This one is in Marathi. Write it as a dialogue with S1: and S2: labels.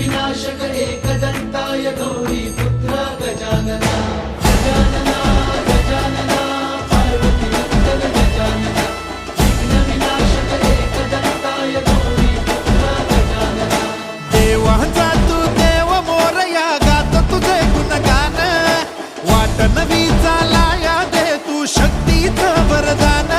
S1: विनाशक एकदन्ताय गौरी पुत्र गजानना गजानना गजानना पार्वती नन्दन गजानना विघ्न विनाशक एकदन्ताय गौरी पुत्र गजानना
S2: देवाचा तू देव मोरया गात तुझे गुणगान वाट नवी चालाया दे तू शक्तीचं वरदान